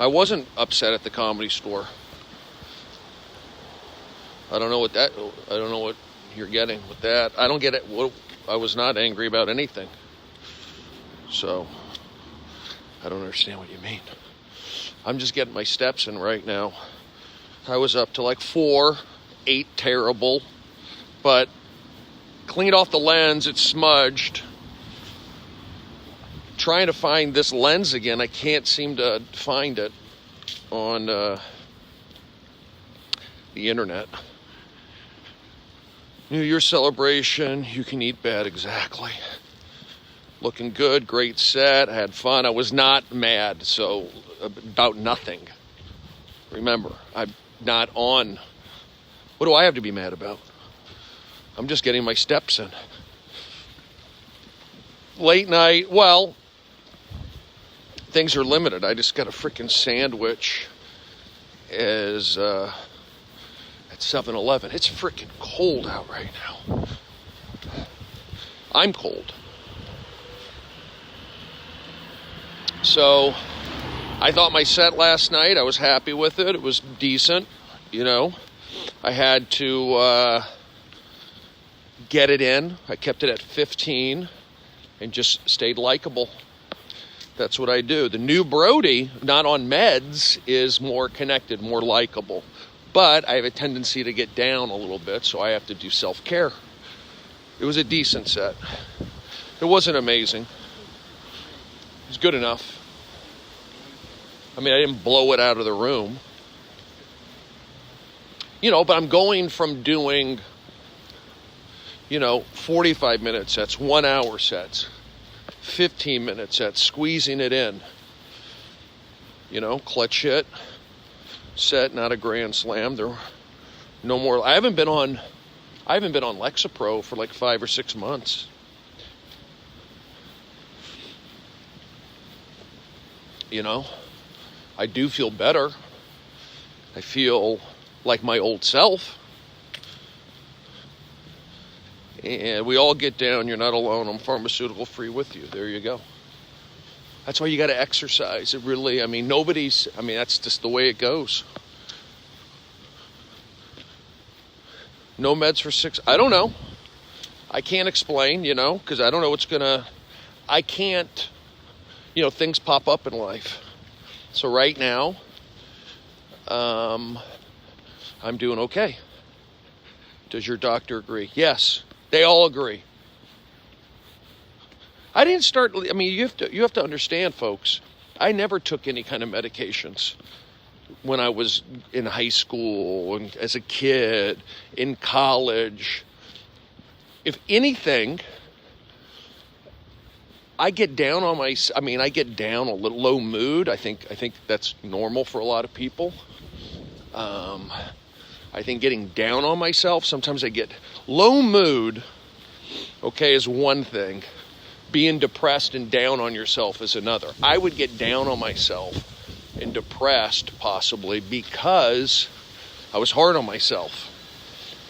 I wasn't upset at the Comedy Store. I don't know what you're getting with that. I don't get it. I was not angry about anything. So, I don't understand what you mean. I'm just getting my steps in right now. I was up to like 4, 8 terrible, but cleaned off the lens, it's smudged. Trying to find this lens again, I can't seem to find it on the internet. New Year's celebration, you can eat bad, exactly. Looking good, great set, had fun. I was not mad, so about nothing. Remember, I'm not on. What do I have to be mad about? I'm just getting my steps in. Late night, well, things are limited. I just got a freaking sandwich at 7-Eleven. It's freaking cold out right now. I'm cold. So, I thought my set last night, I was happy with it. It was decent, you know. I had to get it in. I kept it at 15 and just stayed likable. That's what I do. The new Brody, not on meds, is more connected, more likable. But I have a tendency to get down a little bit, so I have to do self-care. It was a decent set. It wasn't amazing. It was good enough. I mean, I didn't blow it out of the room. You know, but I'm going from doing, 45-minute sets, 1-hour sets, 15-minute sets, squeezing it in. Clutch hit, set, not a grand slam. There, no more. I haven't been on Lexapro for like 5 or 6 months. I do feel better. I feel like my old self. And we all get down. You're not alone. I'm pharmaceutical free with you. There you go. That's why you got to exercise. It really, that's just the way it goes. No meds for 6. I don't know. I can't explain, because I don't know I can't, things pop up in life. So right now, I'm doing okay. Does your doctor agree? Yes, they all agree. I didn't start, you have to understand, folks, I never took any kind of medications when I was in high school and as a kid, in college. If anything, I get down I get down a little low mood. I think that's normal for a lot of people. I think getting down on myself, sometimes I get low mood, is one thing. Being depressed and down on yourself is another. I would get down on myself and depressed possibly because I was hard on myself.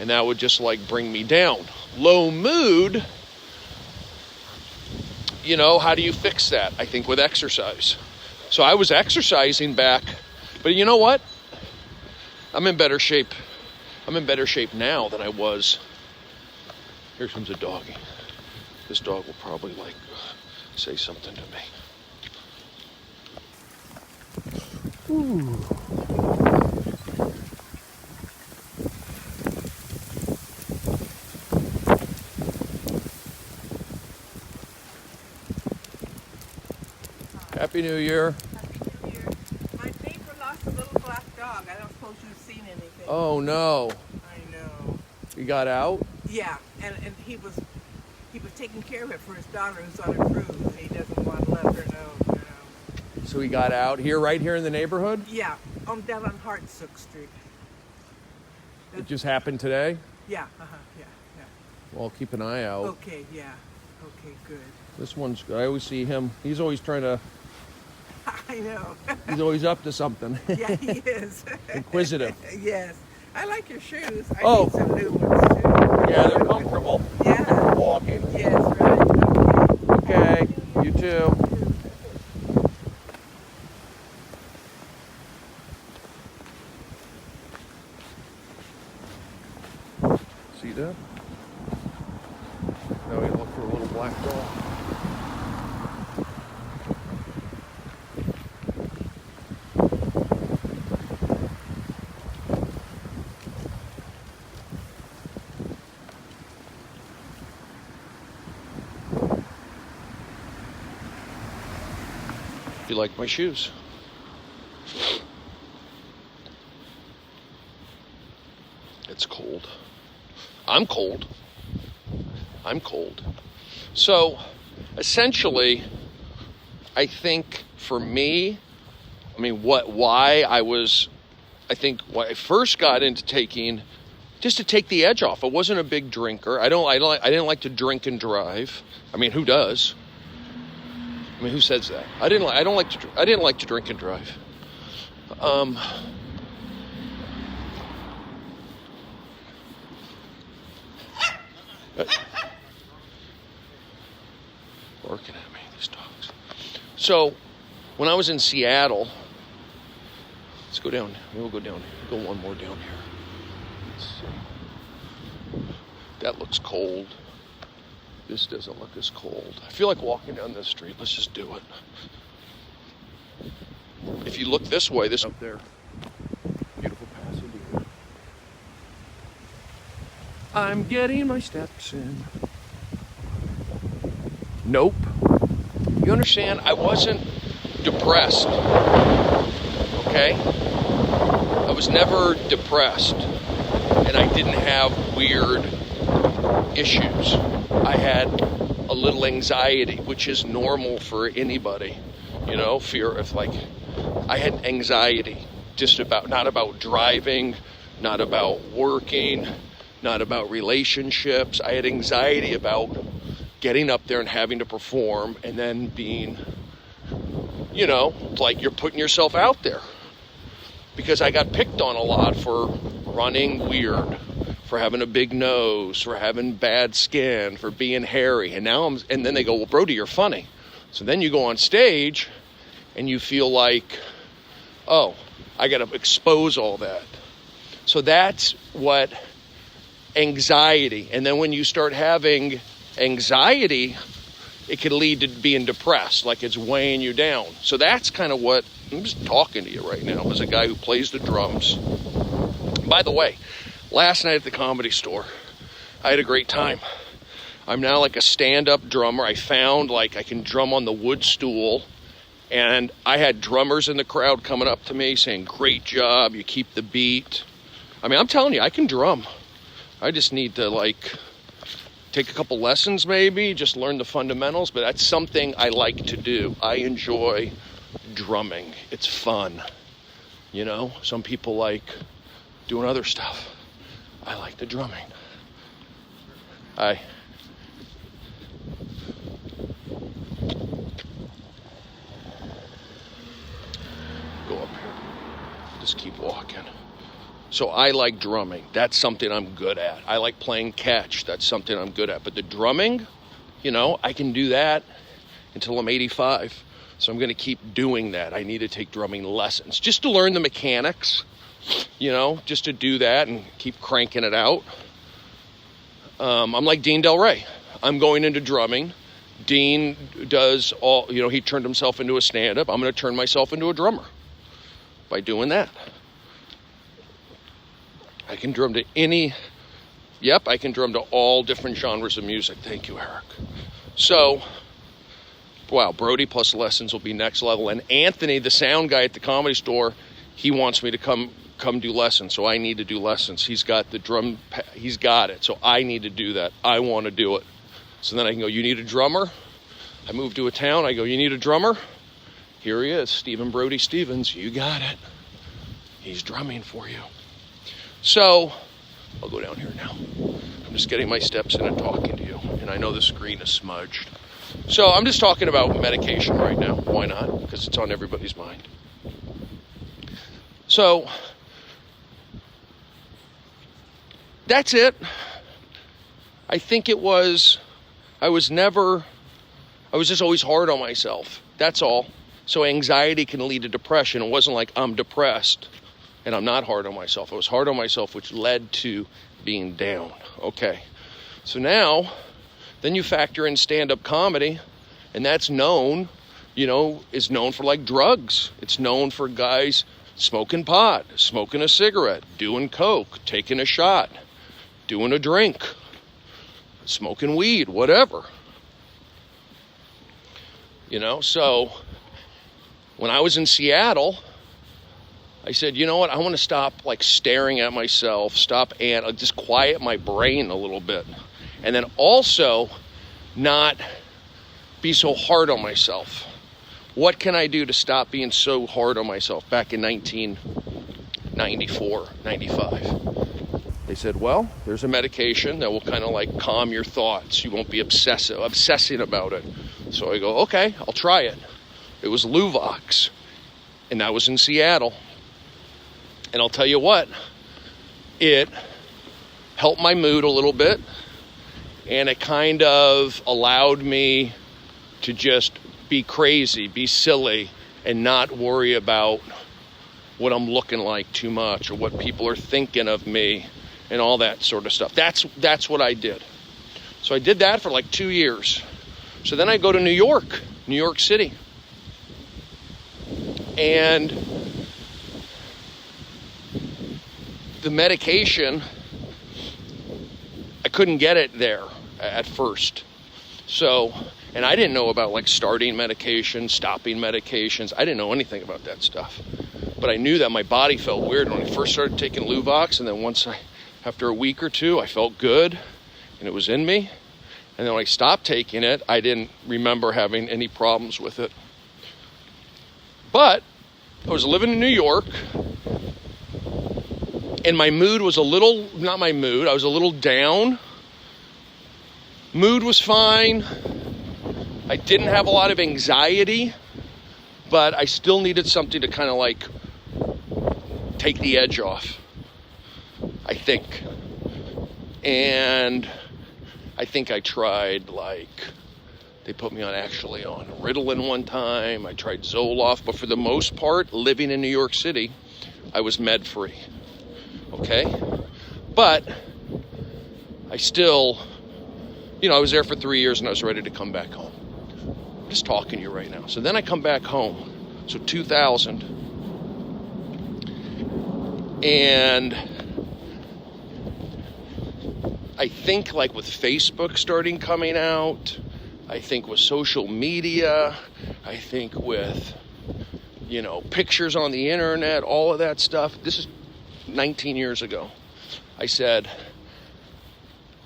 And that would just bring me down. Low mood, how do you fix that? I think with exercise. So I was exercising back, but you know what? I'm in better shape. I'm in better shape now than I was. Here comes a doggy. This dog will probably say something to me. Ooh. Happy New Year. Happy New Year. My neighbor lost a little black dog. I don't suppose you've seen anything. Oh no. I know. You got out? Yeah, and he was taking care of it for his daughter who's on a cruise. He doesn't want to let her know. So he got out right here in the neighborhood? Yeah, down on Hartsook Street. It just happened today? Yeah, yeah. Well, keep an eye out. Okay, yeah. Okay, good. This one's good. I always see him. He's always trying to... I know. He's always up to something. Yeah, he is. Inquisitive. Yes. I like your shoes. I Oh. need some new ones, too. Yeah, they're comfortable. Yeah. Walking. Yes, right. Okay. You too. step. Now we look for a little black dog. You like my shoes? It's cold. I'm cold. I'm cold. So, essentially, I think for me, why I first got into taking, just to take the edge off. I wasn't a big drinker. I didn't like to drink and drive. I mean, who does? I mean, who says that? I didn't like to drink and drive. Barking at me, these dogs. So, when I was in Seattle, let's go down. Maybe we'll go down. Go one more down here. Let's see. That looks cold. This doesn't look as cold. I feel like walking down this street. Let's just do it. If you look this way, this up there, beautiful Pasadena. I'm getting my steps in. Nope. You understand? I wasn't depressed. Okay? I was never depressed. And I didn't have weird issues. I had a little anxiety, which is normal for anybody. You know, fear of I had anxiety not about driving, not about working, not about relationships. I had anxiety about getting up there and having to perform and then being, you're putting yourself out there. Because I got picked on a lot for running weird, for having a big nose, for having bad skin, for being hairy. And then they go, well, Brody, you're funny. So then you go on stage and you feel like, oh, I got to expose all that. So that's what anxiety. And then when you start having anxiety, it can lead to being depressed, like it's weighing you down. So that's kind of what I'm just talking to you right now as a guy who plays the drums. By the way, last night at the Comedy Store, I had a great time. I'm now like a stand-up drummer. I found I can drum on the wood stool, and I had drummers in the crowd coming up to me saying, great job, you keep the beat. I mean, I'm telling you, I can drum. I just need to take a couple lessons maybe, just learn the fundamentals, but that's something I like to do. I enjoy drumming. It's fun. Some people like doing other stuff. I like the drumming. Go up here. Just keep walking. So I like drumming. That's something I'm good at. I like playing catch. That's something I'm good at. But the drumming, I can do that until I'm 85. So I'm going to keep doing that. I need to take drumming lessons just to learn the mechanics, just to do that and keep cranking it out. I'm like Dean Del Rey. I'm going into drumming. Dean does all, he turned himself into a stand-up. I'm going to turn myself into a drummer by doing that. I can drum to I can drum to all different genres of music. Thank you, Eric. So, wow, Brody plus lessons will be next level. And Anthony, the sound guy at the Comedy Store, he wants me to come do lessons. So I need to do lessons. He's got the drum, he's got it. So I need to do that. I want to do it. So then I can go, you need a drummer? I move to a town. I go, you need a drummer? Here he is, Stephen Brody Stevens. You got it. He's drumming for you. So, I'll go down here now. I'm just getting my steps in and talking to you. And I know the screen is smudged. So, I'm just talking about medication right now. Why not? Because it's on everybody's mind. So, that's it. I think I was just always hard on myself. That's all. So, anxiety can lead to depression. It wasn't like I'm depressed. And I'm not hard on myself. I was hard on myself, which led to being down. Okay. So now, then you factor in stand-up comedy, and that's known, is known for like drugs. It's known for guys smoking pot, smoking a cigarette, doing coke, taking a shot, doing a drink, smoking weed, whatever. So when I was in Seattle, I said, you know what, I want to stop like staring at myself, and just quiet my brain a little bit. And then also not be so hard on myself. What can I do to stop being so hard on myself back in 1994, 95? They said, well, there's a medication that will kind of like calm your thoughts. You won't be obsessing about it. So I go, okay, I'll try it. It was Luvox, and that was in Seattle. And I'll tell you what, it helped my mood a little bit, and it kind of allowed me to just be crazy, be silly, and not worry about what I'm looking like too much or what people are thinking of me and all that sort of stuff. That's what I did. So I did that for like 2 years. So then I go to New York City. And the medication, I couldn't get it there at first. So, and I didn't know about like starting medications, stopping medications. I didn't know anything about that stuff. But I knew that my body felt weird when I first started taking Luvox, and then after a week or two, I felt good, and it was in me. And then when I stopped taking it, I didn't remember having any problems with it. But I was living in New York, and my mood was I was a little down. Mood was fine. I didn't have a lot of anxiety, but I still needed something to kind of like take the edge off, I think. And I think I tried they put me on Ritalin one time. I tried Zoloft, but for the most part, living in New York City, I was med free. Okay? But I still, I was there for 3 years and I was ready to come back home. I'm just talking to you right now. So then I come back home. So 2000. And I think like with Facebook coming out, I think with social media, I think with, pictures on the internet, all of that stuff. This is 19 years ago. I said,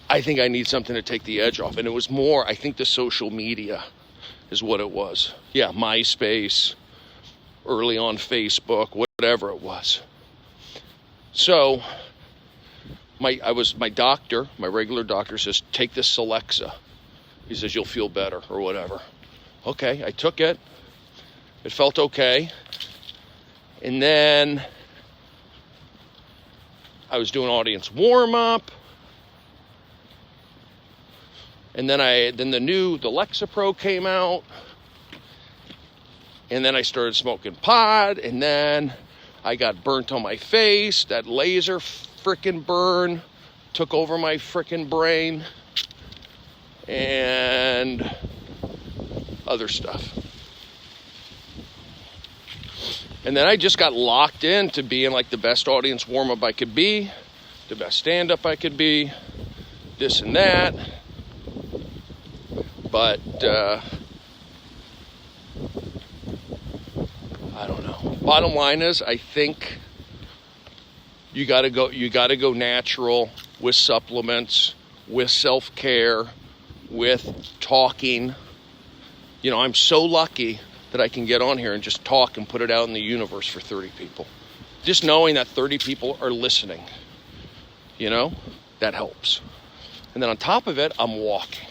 I think I need something to take the edge off. And it was more, I think the social media is what it was. Yeah, MySpace, early on Facebook, whatever it was. So my regular doctor says, take this Celexa. He says, you'll feel better or whatever. Okay, I took it. It felt okay. And then I was doing audience warm-up. And then the Lexapro came out. And then I started smoking pot. And then I got burnt on my face. That laser frickin' burn took over my frickin' brain. And other stuff. And then I just got locked into being like the best audience warm-up I could be, the best stand-up I could be, this and that. But I don't know. Bottom line is, I think you gotta go natural with supplements, with self-care, with talking. I'm so lucky that I can get on here and just talk and put it out in the universe for 30 people. Just knowing that 30 people are listening, that helps. And then on top of it, I'm walking.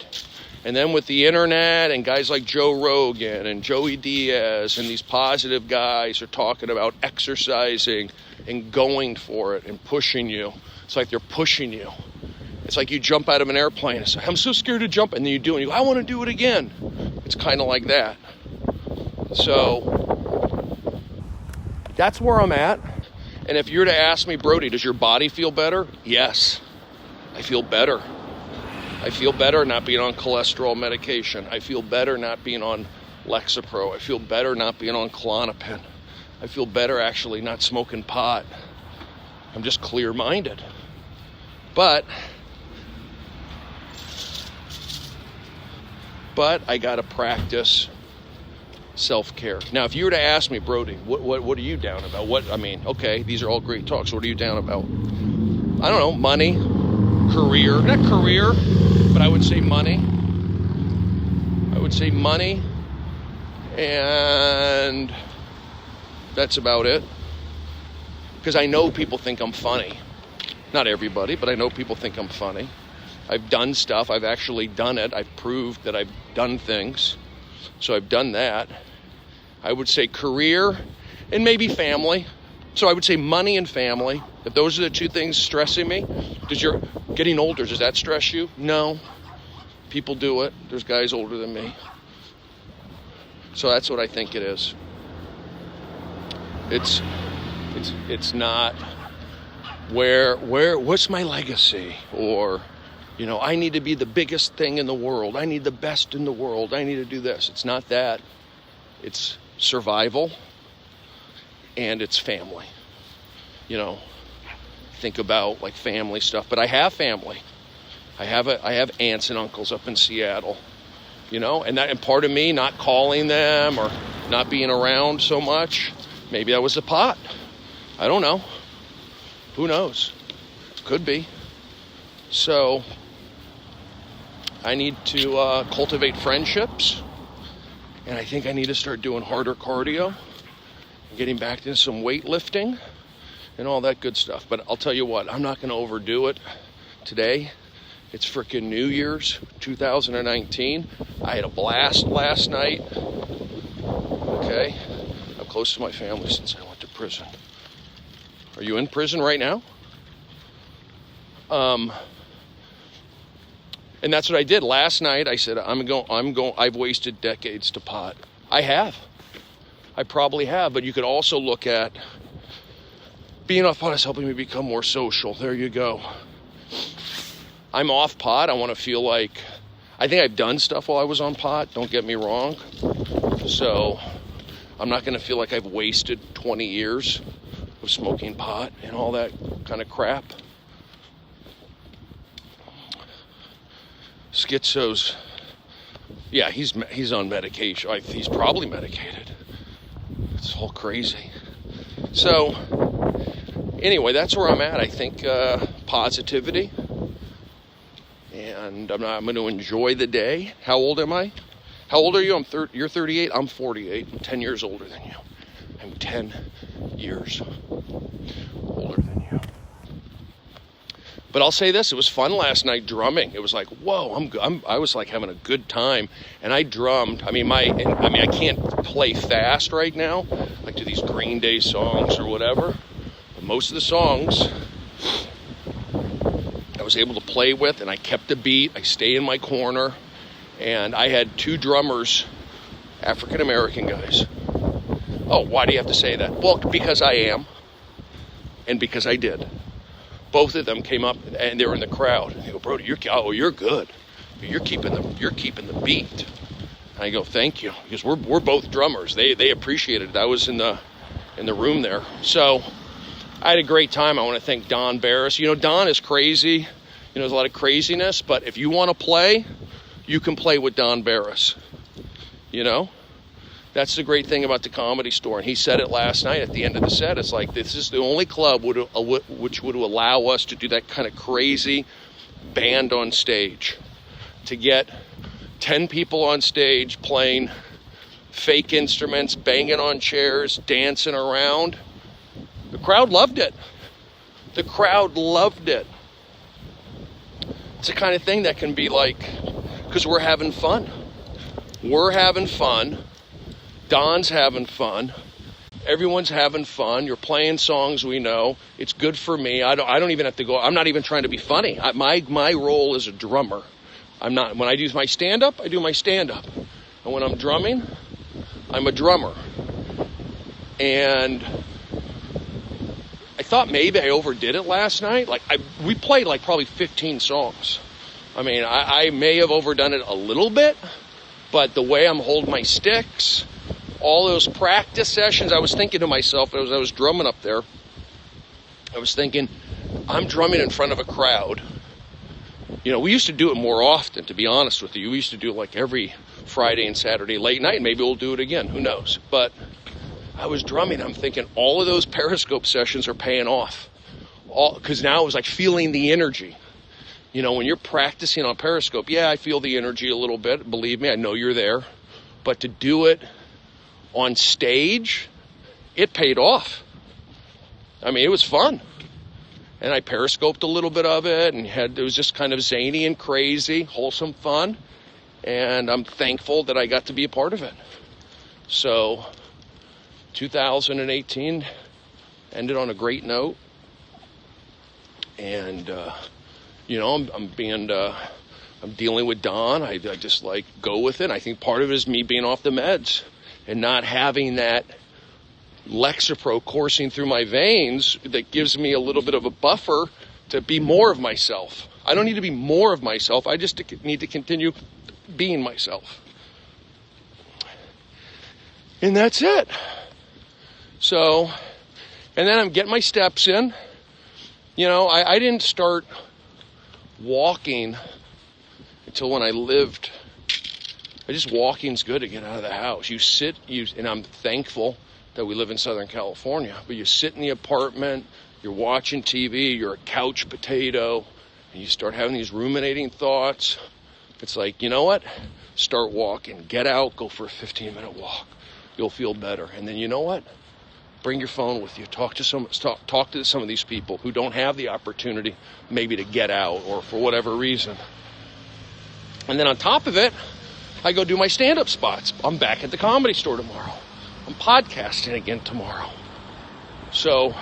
And then with the internet and guys like Joe Rogan and Joey Diaz and these positive guys are talking about exercising and going for it and pushing you. It's like they're pushing you. It's like you jump out of an airplane and say, I'm so scared to jump. And then you do, and you go, I want to do it again. It's kind of like that. So that's where I'm at. And if you're to ask me, Brody, does your body feel better? Yes, I feel better. I feel better not being on cholesterol medication. I feel better not being on Lexapro. I feel better not being on Klonopin. I feel better actually not smoking pot. I'm just clear-minded. But I got to practice self-care. Now, if you were to ask me, Brody, what are you down about? Okay, these are all great talks. What are you down about? I don't know, money, career. Not career, but I would say money. I would say money, and that's about it. Because I know people think I'm funny. Not everybody, but I know people think I'm funny. I've done stuff. I've actually done it. I've proved that I've done things. So I've done that. I would say career and maybe family. So I would say money and family. If those are the two things stressing me, getting older, does that stress you? No. People do it. There's guys older than me. So that's what I think it is. It's not what's my legacy? Or, I need to be the biggest thing in the world. I need the best in the world. I need to do this. It's not that. It's survival, and it's family. Think about like family stuff. But I have family. I have aunts and uncles up in Seattle. And part of me not calling them or not being around so much, maybe that was the pot. I don't know. Who knows? Could be. So I need to cultivate friendships, and I think I need to start doing harder cardio and getting back to some weightlifting and all that good stuff. But I'll tell you what, I'm not going to overdo it today. It's freaking New Year's 2019. I had a blast last night. Okay? I'm close to my family since I went to prison. Are you in prison right now? And that's what I did last night. I said, I've wasted decades to pot. I have. I probably have. But you could also look at being off pot is helping me become more social. There you go. I'm off pot. I want to feel like, I think I've done stuff while I was on pot. Don't get me wrong. So I'm not going to feel like I've wasted 20 years of smoking pot and all that kind of crap. Schizo's, yeah, he's on medication. He's probably medicated. It's all crazy. So anyway, that's where I'm at. I think positivity, and I'm going to enjoy the day. How old am I? How old are you? You're 38. I'm 48. I'm 10 years older than you. I'm 10 years older than you. But I'll say this, it was fun last night drumming. It was like, whoa, I was like having a good time. And I drummed. I can't play fast right now, like to these Green Day songs or whatever. But most of the songs I was able to play with, and I kept the beat. I stay in my corner. And I had two drummers, African-American guys. Oh, why do you have to say that? Well, because I am, and because I did. Both of them came up, and they were in the crowd. They go, Brody, you're good. You're keeping the beat. And I go, thank you, because we're both drummers. They appreciated it. I was in the room there, so I had a great time. I want to thank Don Barris. Don is crazy. There's a lot of craziness, but if you want to play, you can play with Don Barris. That's the great thing about the Comedy Store. And he said it last night at the end of the set. It's like, this is the only club which would allow us to do that kind of crazy band on stage. To get 10 people on stage playing fake instruments, banging on chairs, dancing around. The crowd loved it. The crowd loved it. It's the kind of thing that can be like, because we're having fun. We're having fun. Don's having fun. Everyone's having fun. You're playing songs we know. It's good for me. I don't even have to go. I'm not even trying to be funny. My role is a drummer. I'm not. When I do my stand-up, I do my stand-up. And when I'm drumming, I'm a drummer. And thought maybe I overdid it last night. Like, we played like probably 15 songs. I mean, I may have overdone it a little bit, but the way I'm holding my sticks, all those practice sessions, I was thinking to myself as I was drumming up there, I was thinking, I'm drumming in front of a crowd. You know, we used to do it more often, to be honest with you. We used to do it like every Friday and Saturday late night. Maybe we'll do it again. Who knows? But I was drumming. I'm thinking all of those Periscope sessions are paying off. Because now it was like feeling the energy. You know, when you're practicing on Periscope, yeah, I feel the energy a little bit. Believe me, I know you're there. But to do it on stage, it paid off. I mean, it was fun. And I Periscoped a little bit of it, and it was just kind of zany and crazy, wholesome fun. And I'm thankful that I got to be a part of it. So 2018 ended on a great note. And, you know, I'm dealing with Don. I just like go with it. I think part of it is me being off the meds and not having that Lexapro coursing through my veins that gives me a little bit of a buffer to be more of myself. I don't need to be more of myself. I just need to continue being myself. And that's it. So, and then I'm getting my steps in. You know, I didn't start walking until when I lived. Walking's good to get out of the house. And I'm thankful that we live in Southern California, but you sit in the apartment, you're watching TV, you're a couch potato, and you start having these ruminating thoughts. It's like, you know what? Start walking. Get out, go for a 15-minute walk. You'll feel better. And then you know what? Bring your phone with you. Talk to some of these people who don't have the opportunity maybe to get out or for whatever reason. And then on top of it, I go do my stand-up spots. I'm back at the Comedy Store tomorrow. I'm podcasting again tomorrow. So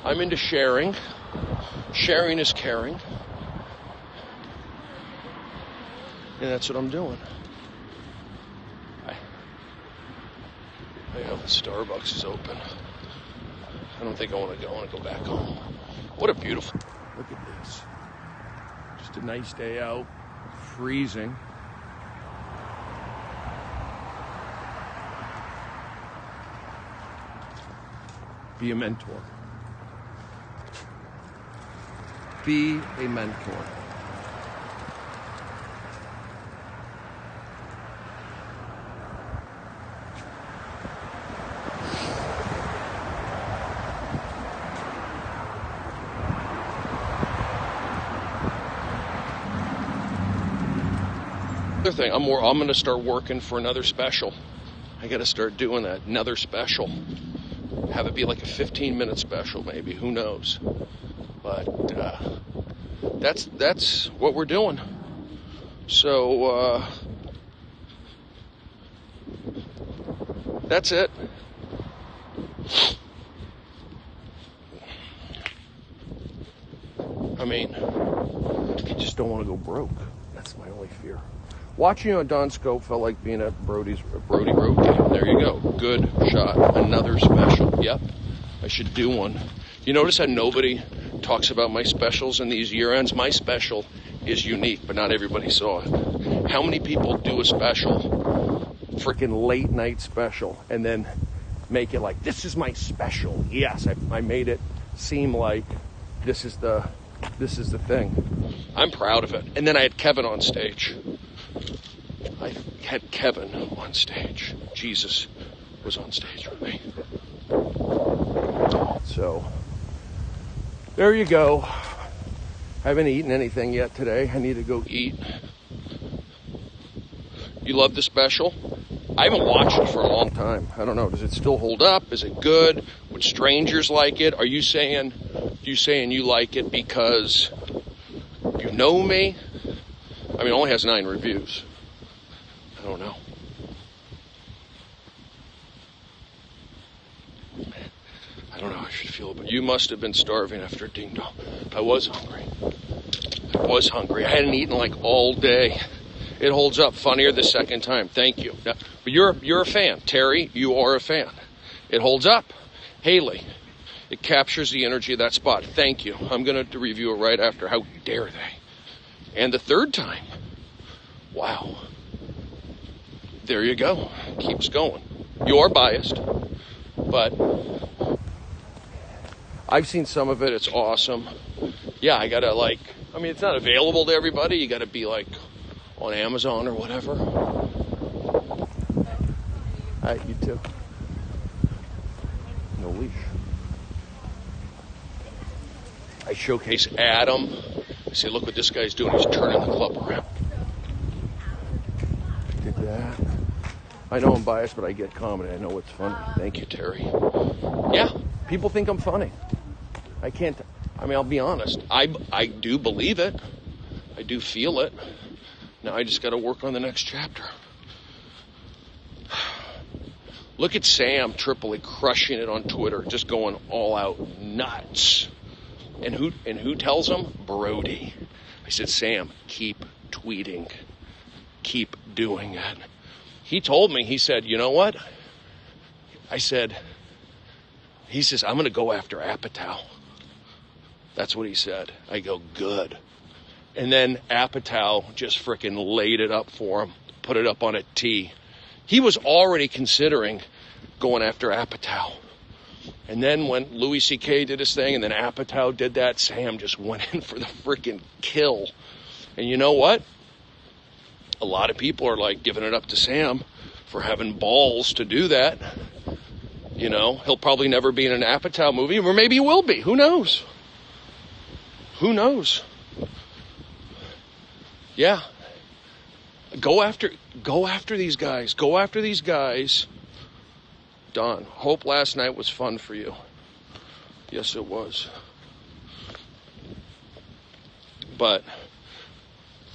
I'm into sharing. Sharing is caring. And that's what I'm doing. I hope Starbucks is open. I don't think I want to go. I want to go back home. What a beautiful... Look at this. Just a nice day out. Freezing. Be a mentor. Be a mentor. Other thing, I'm going to start working for another special. I got to start doing that. Another special. Have it be like a 15-minute special, maybe. Who knows? But that's what we're doing. So that's it. I mean, I just don't want to go broke. That's my only fear. Watching you on Don Scope felt like being at Brody Road game. There you go. Good shot. Another special. Yep. I should do one. You notice how nobody talks about my specials in these year ends? My special is unique, but not everybody saw it. How many people do a special, freaking late night special, and then make it like, this is my special. Yes, I made it seem like this is the thing. I'm proud of it. And then I had Kevin on stage. I had Kevin on stage. Jesus was on stage with me. So, there you go. I haven't eaten anything yet today. I need to go eat. You love the special? I haven't watched it for a long time. I don't know. Does it still hold up? Is it good? Would strangers like it? Are you saying you like it because you know me? I mean, it only has 9 reviews. I don't know. I don't know how I should feel, but you must have been starving after Ding Dong. I was hungry. I hadn't eaten like all day. It holds up. Funnier the second time. Thank you. But you're a fan. Terry, you are a fan. It holds up. Haley, It captures the energy of that spot. Thank you. I'm going to review it right after. How dare they? And the third time. Wow. There you go. Keeps going. You are biased, but I've seen some of it. It's awesome. Yeah, I got to it's not available to everybody. You got to be on Amazon or whatever. All right, you too. No leash. I showcase Adam. I say, look what this guy's doing. He's turning the club around. Did that. I know I'm biased, but I get comedy. I know it's funny. Thank you, Terry. Yeah, people think I'm funny. I'll be honest. I do believe it. I do feel it. Now I just got to work on the next chapter. Look at Sam Tripoli crushing it on Twitter, just going all out nuts. And who tells him? Brody. I said, Sam, keep tweeting. Keep doing it. He told me, he said, you know what? He says, I'm going to go after Apatow. That's what he said. I go, good. And then Apatow just frickin' laid it up for him, put it up on a tee. He was already considering going after Apatow. And then when Louis C.K. did his thing and then Apatow did that, Sam just went in for the frickin' kill. And you know what? A lot of people are giving it up to Sam for having balls to do that. You know, he'll probably never be in an Apatow movie, or maybe he will be. Who knows? Who knows? Yeah. Go after these guys. Go after these guys. Don, hope last night was fun for you. Yes, it was. But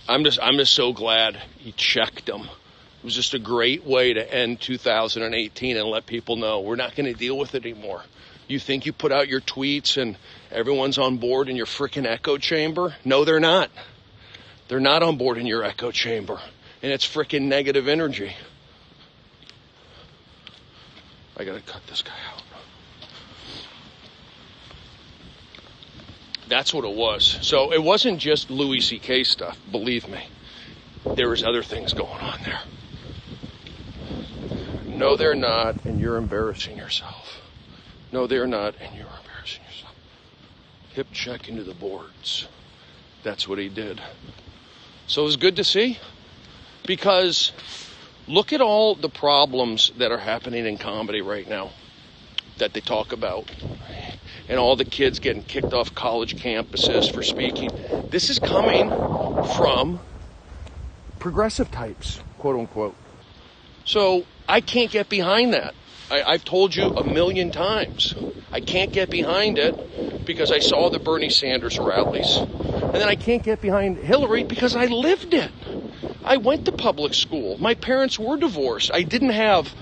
I'm just so glad he checked them. It was just a great way to end 2018 and let people know we're not going to deal with it anymore. You think you put out your tweets and everyone's on board in your frickin' echo chamber? No, they're not. They're not on board in your echo chamber. And it's frickin' negative energy. I gotta cut this guy out. That's what it was. So it wasn't just Louis C.K. stuff, believe me. There was other things going on there. No, they're not, and you're embarrassing yourself. No, they're not, and you're embarrassing yourself. Hip check into the boards. That's what he did. So it was good to see, because look at all the problems that are happening in comedy right now that they talk about. And all the kids getting kicked off college campuses for speaking. This is coming from progressive types, quote unquote. So I can't get behind that. I've told you a million times. I can't get behind it because I saw the Bernie Sanders rallies. And then I can't get behind Hillary because I lived it. I went to public school. My parents were divorced. I didn't have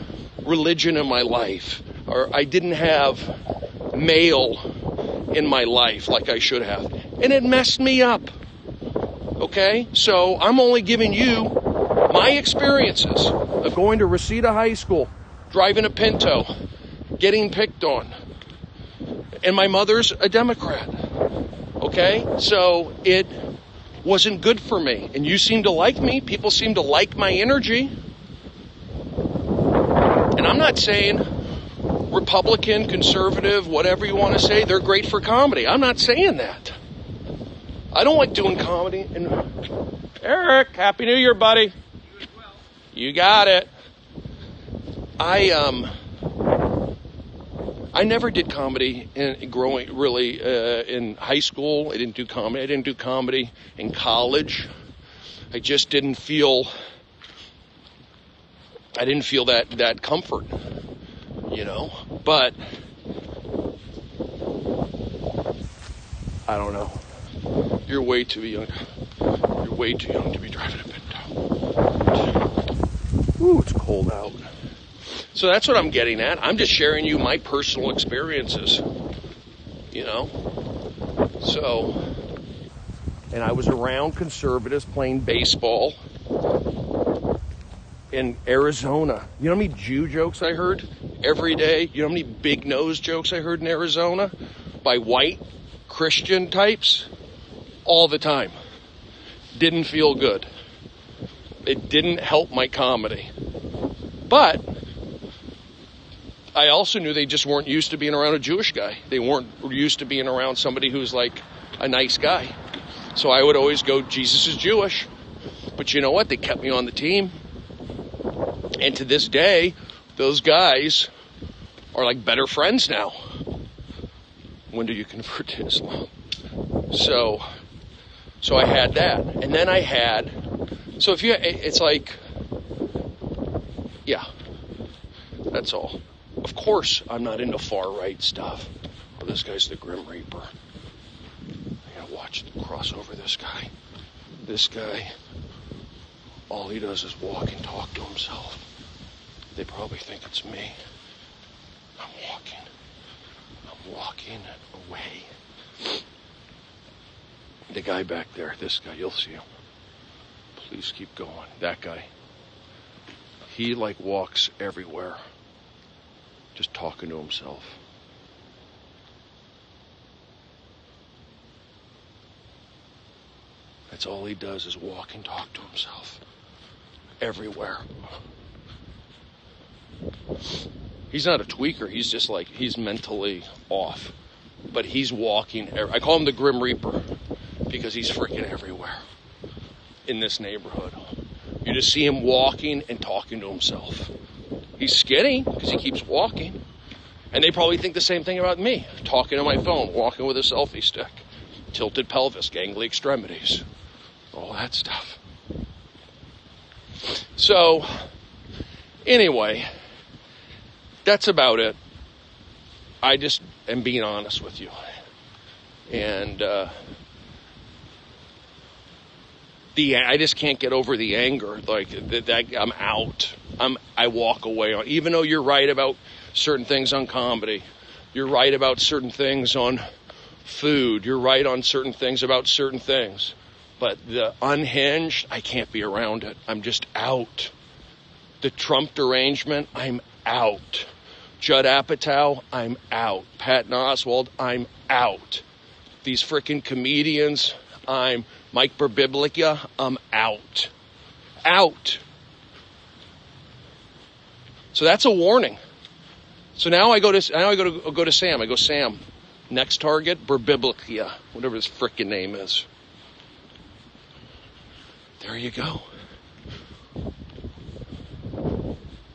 religion in my life. Or I didn't have mail in my life like I should have. And it messed me up. Okay? So I'm only giving you my experiences of going to Reseda High School, driving a Pinto, getting picked on. And my mother's a Democrat. Okay? So it wasn't good for me. And you seem to like me. People seem to like my energy. And I'm not saying Republican, conservative, whatever you want to say, they're great for comedy. I'm not saying that. I don't like doing comedy. And Eric, Happy New Year, buddy. You as well. You got it. I never did comedy in high school. I didn't do comedy. I didn't do comedy in college. I just didn't feel that comfort, you know. But I don't know. You're way too young. You're way too young to be driving a Pinto. Ooh, it's cold out. So that's what I'm getting at. I'm just sharing you my personal experiences, you know. So, and I was around conservatives playing baseball in Arizona. You know how many Jew jokes I heard every day? You know how many big nose jokes I heard in Arizona? by white Christian types all the time. Didn't feel good. It didn't help my comedy. But I also knew they just weren't used to being around a Jewish guy. They weren't used to being around somebody who's like a nice guy. So I would always go, Jesus is Jewish. But you know what? They kept me on the team. And to this day, those guys are like better friends now. When do you convert to Islam? So I had that. And then I had, so if you, it's like, yeah, that's all. Of course, I'm not into far-right stuff. Oh, this guy's the Grim Reaper. I gotta watch the crossover this guy. This guy, all he does is walk and talk to himself. They probably think it's me. I'm walking away. The guy back there, this guy, you'll see him. Please keep going. That guy. He like walks everywhere. Just talking to himself. That's all he does is walk and talk to himself. Everywhere. He's not a tweaker. He's just like, he's mentally off. But he's walking. I call him the Grim Reaper because he's freaking everywhere in this neighborhood. You just see him walking and talking to himself. He's skinny because he keeps walking. And they probably think the same thing about me. Talking on my phone, walking with a selfie stick, tilted pelvis, gangly extremities, all that stuff. So, anyway, that's about it. I just am being honest with you. And I just can't get over the anger. Like, that I'm out. I walk away on, even though you're right about certain things on comedy, you're right about certain things on food, you're right on certain things about certain things, but the unhinged, I can't be around it. I'm just out. The Trump derangement, I'm out. Judd Apatow, I'm out. Patton Oswalt, I'm out. These freaking comedians, I'm Mike Birbiglia, I'm out. Out. So that's a warning. So now I go to Sam. I go, Sam, next target, Birbiglia, whatever his frickin' name is. There you go.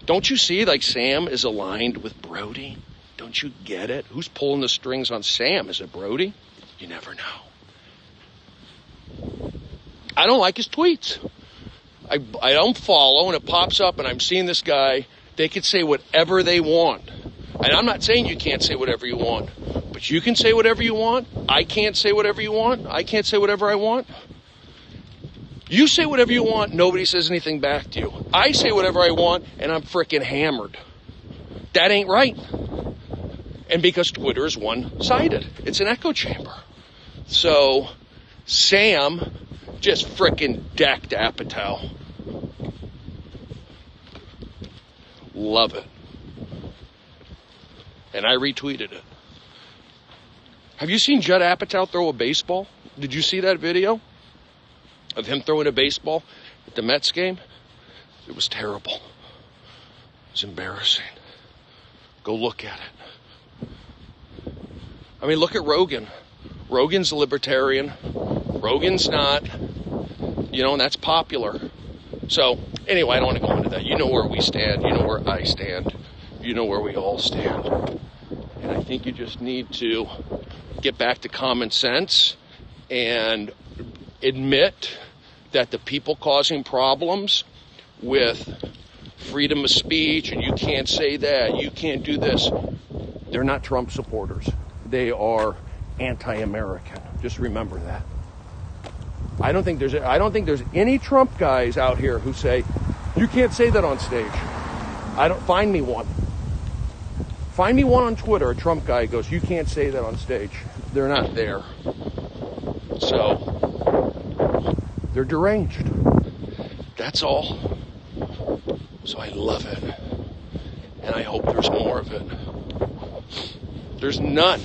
Don't you see, like, Sam is aligned with Brody? Don't you get it? Who's pulling the strings on Sam? Is it Brody? You never know. I don't like his tweets. I don't follow, and it pops up, and I'm seeing this guy. They could say whatever they want. And I'm not saying you can't say whatever you want, but you can say whatever you want. I can't say whatever you want. I can't say whatever I want. You say whatever you want, nobody says anything back to you. I say whatever I want, and I'm freaking hammered. That ain't right. And because Twitter is one-sided. It's an echo chamber. So, Sam just freaking decked Apatow. Love it. And I retweeted it. Have you seen Judd Apatow throw a baseball? Did you see that video of him throwing a baseball at the Mets game? It was terrible. It was embarrassing. Go look at it. I mean, look at Rogan. Rogan's a libertarian. Rogan's not. You know, and that's popular. So, anyway, I don't want to go into that. You know where we stand. You know where I stand. You know where we all stand. And I think you just need to get back to common sense and admit that the people causing problems with freedom of speech and you can't say that, you can't do this, they're not Trump supporters. They are anti-American. Just remember that. I don't think there's any Trump guys out here who say, you can't say that on stage. Find me one. Find me one on Twitter, a Trump guy goes, you can't say that on stage. They're not there. So, they're deranged. That's all. So I love it. And I hope there's more of it. There's none.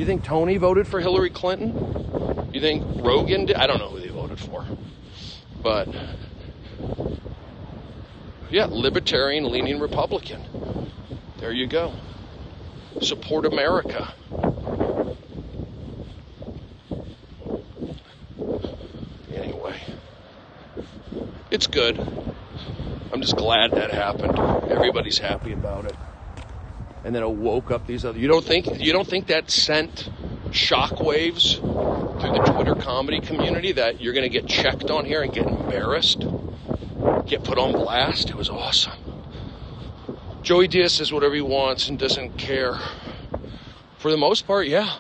You think Tony voted for Hillary Clinton? You think Rogan did? I don't know who they voted for. But, yeah, libertarian-leaning Republican. There you go. Support America. Anyway, it's good. I'm just glad that happened. Everybody's happy about it. And then it woke up these other. You don't think that sent shockwaves through the Twitter comedy community that you're going to get checked on here and get embarrassed, get put on blast? It was awesome. Joey Diaz says whatever he wants and doesn't care. For the most part, yeah.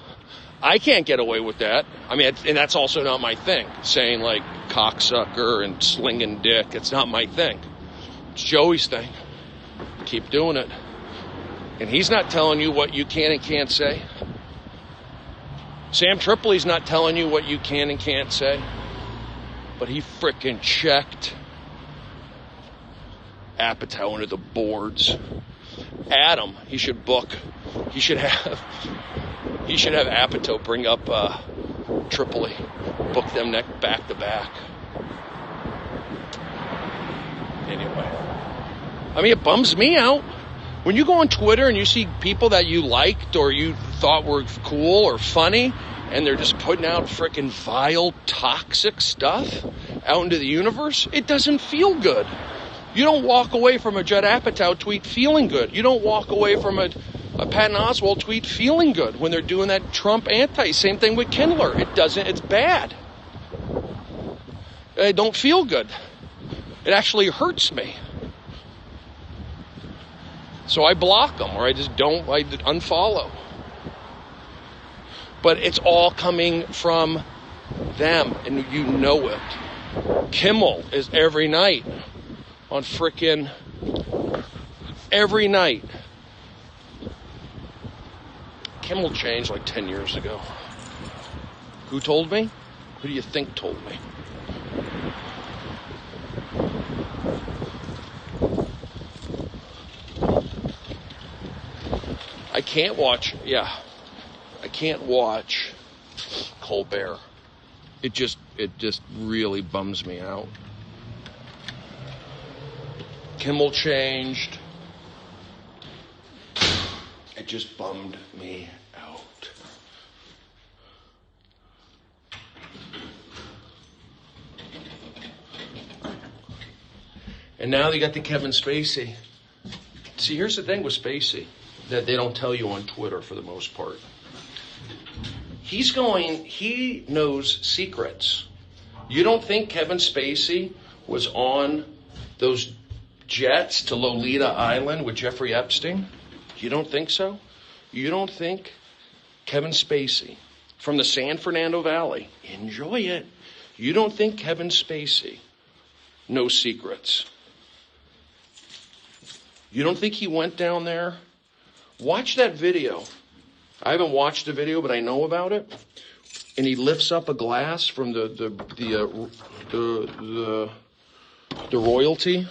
I can't get away with that. I mean, and that's also not my thing. Saying like cocksucker and slinging dick. It's not my thing. It's Joey's thing. Keep doing it. And he's not telling you what you can and can't say. Sam Tripoli's not telling you what you can and can't say. But he frickin' checked Apatow into the boards. Adam, he should book. He should have Apatow bring up Tripoli. Book them back to back. Anyway. I mean, it bums me out. When you go on Twitter and you see people that you liked or you thought were cool or funny, and they're just putting out frickin' vile, toxic stuff out into the universe, it doesn't feel good. You don't walk away from a Judd Apatow tweet feeling good. You don't walk away from a Patton Oswalt tweet feeling good when they're doing that Trump anti. Same thing with Kindler. It's bad. I don't feel good. It actually hurts me. So I block them, or I unfollow. But it's all coming from them, and you know it. Kimmel is every night on frickin' every night. Kimmel changed like 10 years ago. Who told me? Who do you think told me? I can't watch Colbert. It just really bums me out. Kimmel changed. It just bummed me out. And now they got the Kevin Spacey. See, here's the thing with Spacey that they don't tell you on Twitter for the most part. He knows secrets. You don't think Kevin Spacey was on those jets to Lolita Island with Jeffrey Epstein? You don't think so? You don't think Kevin Spacey from the San Fernando Valley, enjoy it. You don't think Kevin Spacey knows secrets? You don't think he went down there? Watch that video. I haven't watched the video, but I know about it. And he lifts up a glass from the royalty.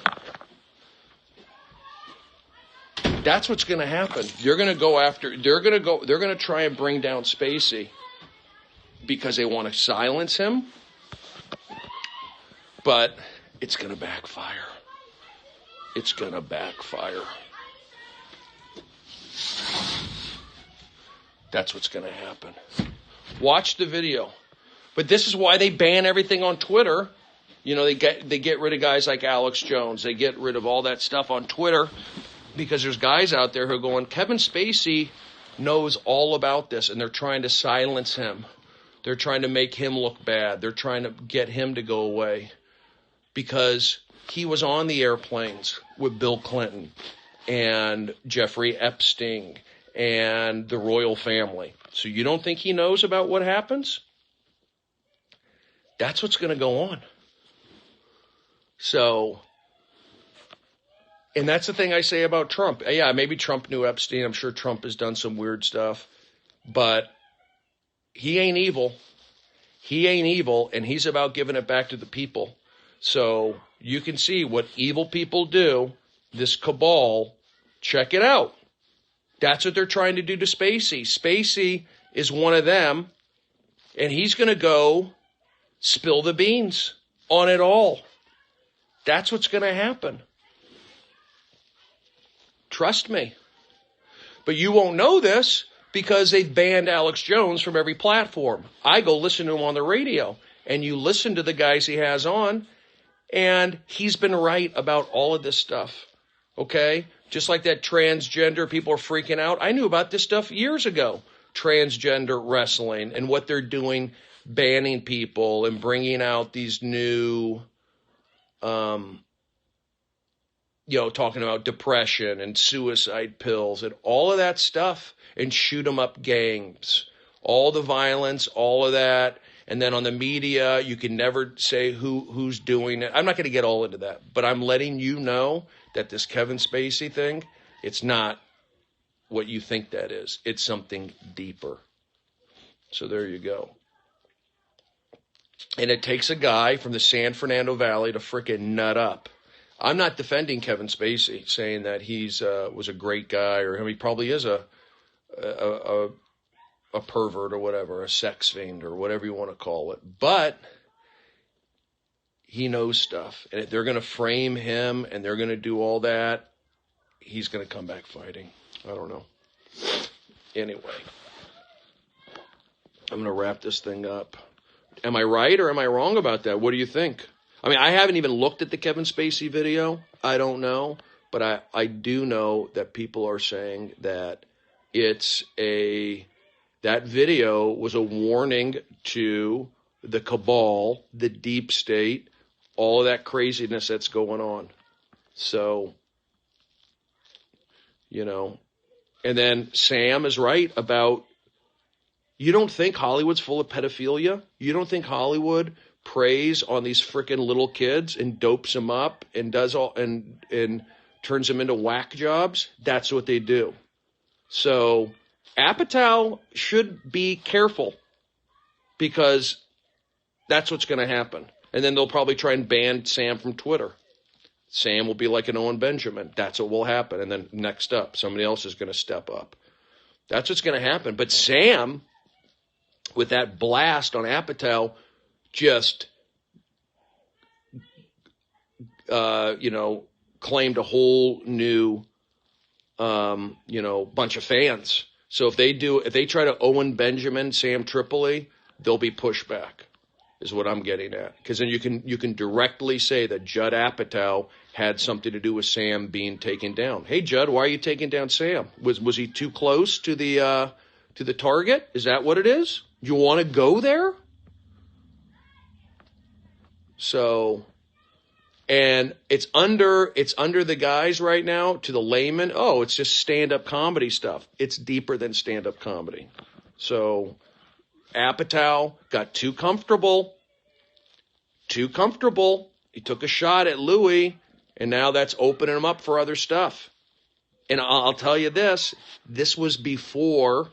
That's what's going to happen. They're going to try and bring down Spacey because they want to silence him. But it's going to backfire. It's going to backfire. That's what's going to happen. Watch the video. But this is why they ban everything on Twitter. You know, they get rid of guys like Alex Jones. They get rid of all that stuff on Twitter because there's guys out there who are going, Kevin Spacey knows all about this, and they're trying to silence him. They're trying to make him look bad. They're trying to get him to go away because he was on the airplanes with Bill Clinton and Jeffrey Epstein and the royal family. So you don't think he knows about what happens? That's what's going to go on. So, and that's the thing I say about Trump. Yeah, maybe Trump knew Epstein. I'm sure Trump has done some weird stuff. But he ain't evil. He ain't evil, and he's about giving it back to the people. So you can see what evil people do, this cabal, check it out. That's what they're trying to do to Spacey. Spacey is one of them, and he's going to go spill the beans on it all. That's what's going to happen. Trust me. But you won't know this because they've banned Alex Jones from every platform. I go listen to him on the radio, and you listen to the guys he has on, and he's been right about all of this stuff. Okay? Just like that transgender, people are freaking out. I knew about this stuff years ago. Transgender wrestling and what they're doing, banning people and bringing out these new, talking about depression and suicide pills and all of that stuff, and shoot 'em up gangs, all the violence, all of that. And then on the media, you can never say who's doing it. I'm not going to get all into that, but I'm letting you know that this Kevin Spacey thing, it's not what you think that is. It's something deeper. So there you go. And it takes a guy from the San Fernando Valley to frickin' nut up. I'm not defending Kevin Spacey, saying that he's was a great guy, or he probably is a pervert or whatever, a sex fiend or whatever you want to call it. But he knows stuff, and if they're going to frame him and they're going to do all that, he's going to come back fighting. I don't know. Anyway, I'm going to wrap this thing up. Am I right or am I wrong about that? What do you think? I mean, I haven't even looked at the Kevin Spacey video. I don't know. But I do know that people are saying that that video was a warning to the cabal, the deep state, all of that craziness that's going on. So, and then Sam is right about, you don't think Hollywood's full of pedophilia? You don't think Hollywood preys on these freaking little kids and dopes them up and does all and turns them into whack jobs? That's what they do. So Apatow should be careful, because that's what's going to happen. And then they'll probably try and ban Sam from Twitter. Sam will be like an Owen Benjamin. That's what will happen. And then next up, somebody else is going to step up. That's what's going to happen. But Sam, with that blast on Apatow, just, claimed a whole new, bunch of fans. So if they try to Owen Benjamin Sam Tripoli, there'll be pushback, is what I'm getting at. Because then you can directly say that Judd Apatow had something to do with Sam being taken down. Hey, Judd, why are you taking down Sam? Was he too close to the target? Is that what it is? You want to go there? So, and it's under the guys right now, to the layman. Oh, it's just stand-up comedy stuff. It's deeper than stand-up comedy. So Apatow got too comfortable. He took a shot at Louis, and now that's opening him up for other stuff. And I'll tell you this was before.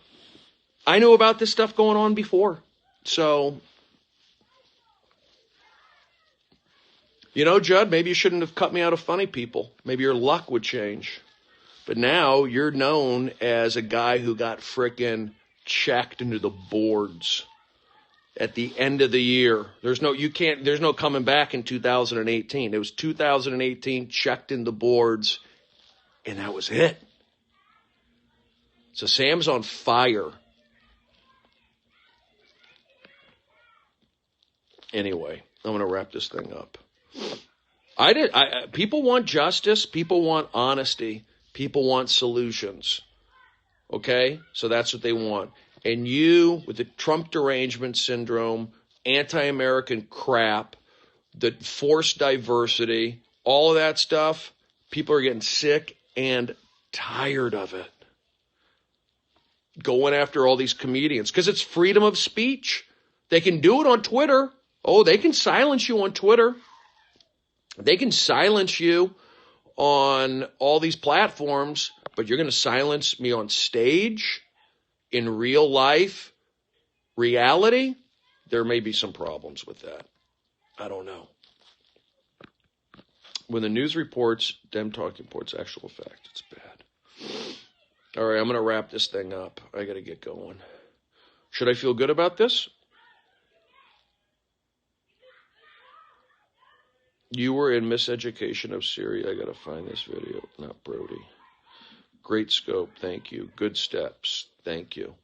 I knew about this stuff going on before. So, Judd, maybe you shouldn't have cut me out of Funny People. Maybe your luck would change. But now you're known as a guy who got frickin' checked into the boards at the end of the year. There's no coming back in 2018. It was 2018, checked in the boards, and that was it. So Sam's on fire. Anyway, I'm going to wrap this thing up. People want justice. People want honesty. People want solutions. Okay? So that's what they want. And you, with the Trump derangement syndrome, anti-American crap, the forced diversity, all of that stuff, people are getting sick and tired of it. Going after all these comedians, because it's freedom of speech. They can do it on Twitter. Oh, they can silence you on Twitter. They can silence you on all these platforms, but you're going to silence me on stage, in real life, reality? There may be some problems with that. I don't know. When the news reports, them talking reports actual fact, it's bad. All right, I'm going to wrap this thing up. I got to get going. Should I feel good about this? You were in Miseducation of Syria. I got to find this video. Not Brody. Great scope. Thank you. Good steps. Thank you.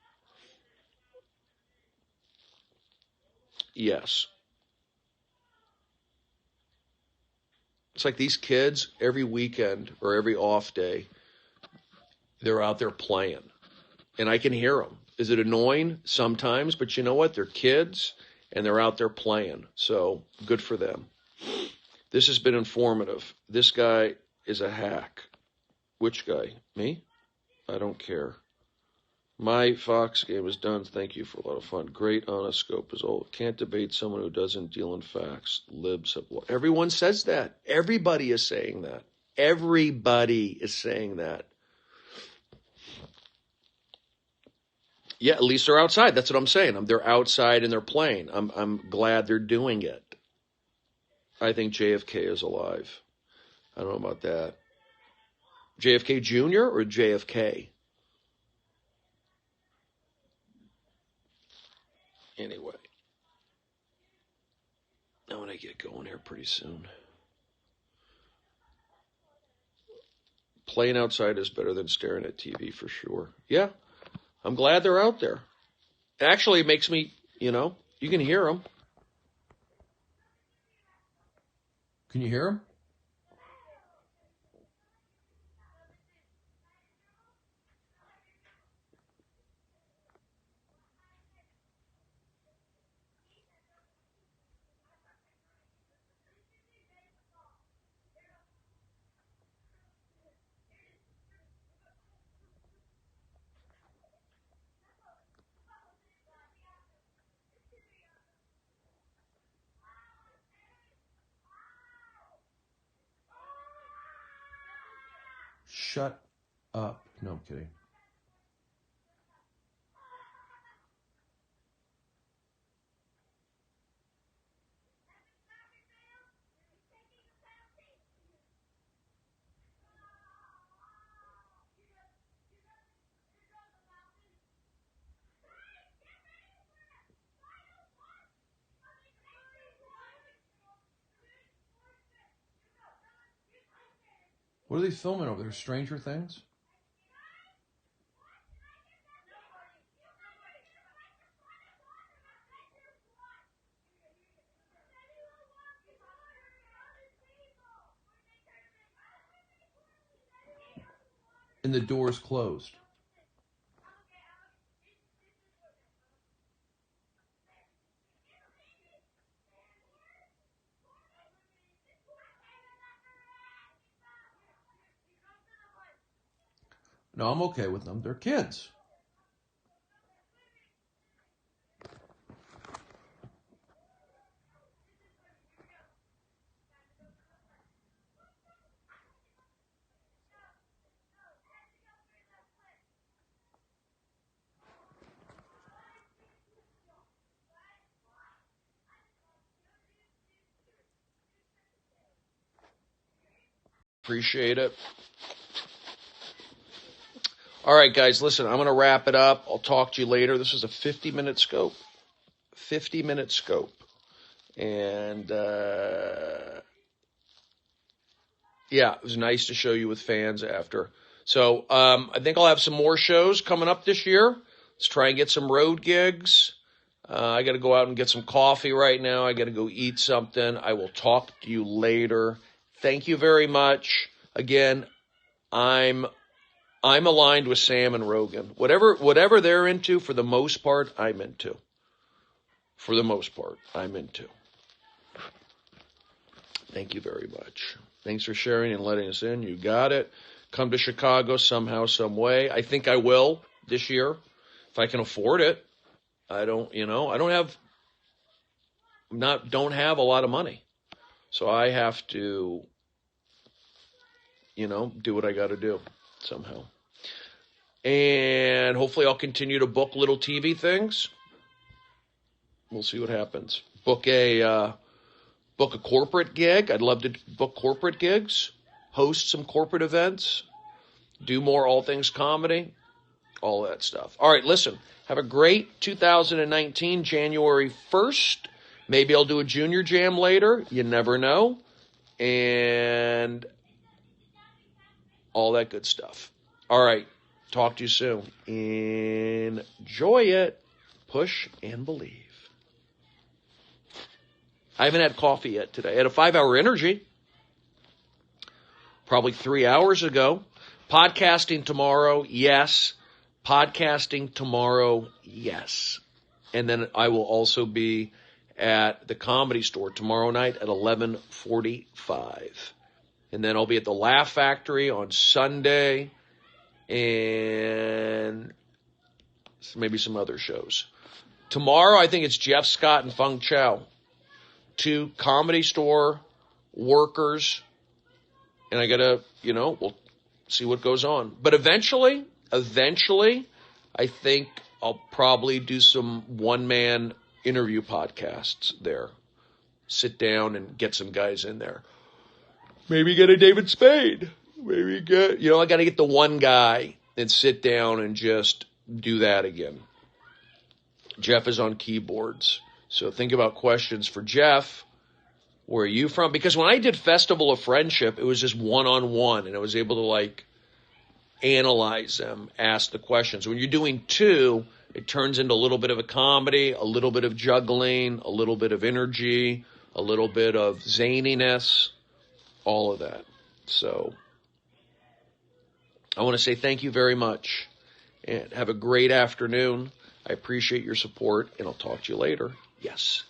Yes. It's like these kids, every weekend or every off day, they're out there playing. And I can hear them. Is it annoying? Sometimes. But you know what? They're kids, and they're out there playing. So good for them. This has been informative. This guy is a hack. Which guy? Me? I don't care. My Fox game is done. Thank you for a lot of fun. Great honest scope is old. Can't debate someone who doesn't deal in facts. Libs have. Everyone says that. Everybody is saying that. Everybody is saying that. Yeah, at least they're outside. That's what I'm saying. They're outside and they're playing. I'm glad they're doing it. I think JFK is alive. I don't know about that. JFK Jr. or JFK? Anyway, I'm going to get going here pretty soon. Playing outside is better than staring at TV for sure. Yeah, I'm glad they're out there. Actually, it makes me, you can hear them. Can you hear them? Shut up. No, I'm kidding. What are they filming over there? Stranger Things? And the door's closed. No, I'm okay with them. They're kids. Appreciate it. All right, guys, listen, I'm going to wrap it up. I'll talk to you later. This was a 50-minute scope. 50-minute scope. And, yeah, it was nice to show you with fans after. So I think I'll have some more shows coming up this year. Let's try and get some road gigs. I got to go out and get some coffee right now. I got to go eat something. I will talk to you later. Thank you very much. Again, I'm aligned with Sam and Rogan. Whatever they're into, for the most part, I'm into. For the most part, I'm into. Thank you very much. Thanks for sharing and letting us in. You got it. Come to Chicago somehow, some way. I think I will this year, if I can afford it. I don't have a lot of money. So I have to, do what I got to do somehow. And hopefully I'll continue to book little TV things. We'll see what happens. Book a corporate gig. I'd love to book corporate gigs, host some corporate events, do more all things comedy. all that stuff. All right, listen, have a great 2019, January 1st. Maybe I'll do a junior jam later. You never know. And all that good stuff. All right, talk to you soon. Enjoy it. Push and believe. I haven't had coffee yet today. I had a 5-hour energy. Probably 3 hours ago. Podcasting tomorrow, yes. Podcasting tomorrow, yes. And then I will also be at the Comedy Store tomorrow night at 11:45. And then I'll be at the Laugh Factory on Sunday and maybe some other shows. Tomorrow, I think it's Jeff Scott and Feng Chao. 2 Comedy Store workers. And I got to, we'll see what goes on. But eventually, I think I'll probably do some one-man interview podcasts there. Sit down and get some guys in there. Maybe get a David Spade. Maybe get, I got to get the one guy and sit down and just do that again. Jeff is on keyboards. So think about questions for Jeff. Where are you from? Because when I did Festival of Friendship, it was just one-on-one, and I was able to, analyze them, ask the questions. When you're doing 2, it turns into a little bit of a comedy, a little bit of juggling, a little bit of energy, a little bit of zaniness, all of that. So I want to say thank you very much, and have a great afternoon. I appreciate your support, and I'll talk to you later. Yes.